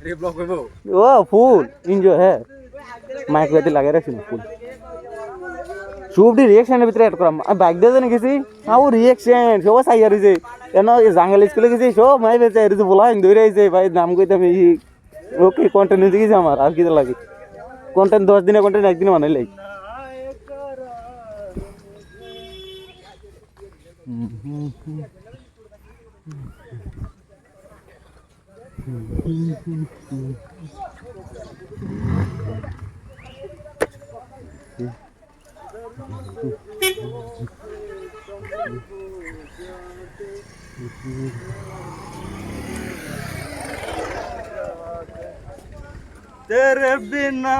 ও full enjoy হ্যাঁ mic বেঁধে লাগিয়ে রাখছি ফুল সবটি রিয়েকশনের ভিতরে অ্যাড করাম বাইক দিয়ে জানি গেছি আও রিয়েকশন সবাই চাই আর যে কেন জাঙ্গাল স্কুলে গেছি সব মাই বেঁচে আর যে বলা ধরে আইছে ভাই নাম কইতে আমি ওকে কন্টেন্ট হয়ে গেছে আমার আর কি লাগে কন্টেন্ট 10 দিনে কন্টেন্ট একদিনে বানাইলাই तेरे बिना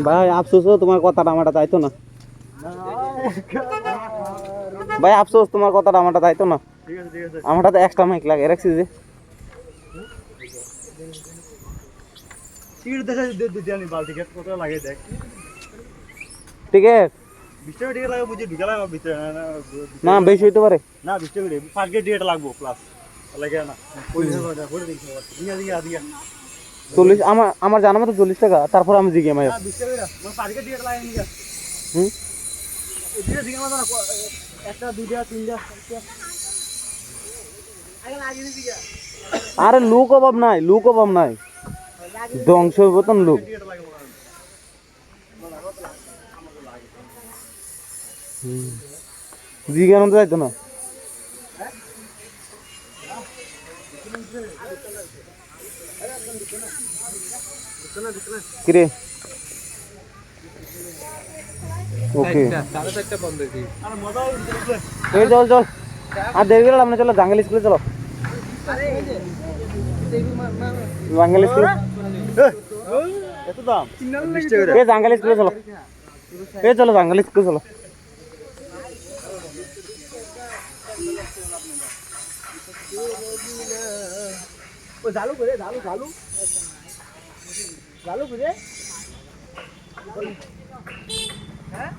ভাই আফসোস তোমার কথাটা আমারটা তাইতো না ভাই আফসোস তোমার কথাটা আমারটা তাইতো না ঠিক আছে আমারটা তো এক্সট্রা মাইক লাগে রাখছি যে টিকিট দেখা দিতে আমি বালতি কে কত লাগে দেখ ঠিক আছে 20 টাকা টিকিট লাগে বুঝি ঢুকা লাগবে ভিতরে না বেশি হইতে পারে না 20 টাকা ফার্স্ট গেট টিকিট লাগবে প্লাস লাগে না কই না বলে দেখি দিয়া 40 আমার জানা মতো 40 টাকা তারপর আমি জিগে মাই 20 টাকা না ফার্স্ট গেট টিকিট লাগে নিয়া এটা দিকে মাথা একটা দুইটা তিনটা আগে লাগিয়ে দিকে আরে লোক অভাব নাই ধ্বংস হইবতন লোক জিজ্ঞান তো যাইতো না কিরে ওকে চল আর দেরি গেল আমরা চলো জাঙ্গল স্কুলে চলো জাঙ্গল স্কুল এত দাম এ জাঙ্গল স্কুলে চলো চলো জাঙ্গল স্কুলে চলো চালু করে চালু করে হ্যাঁ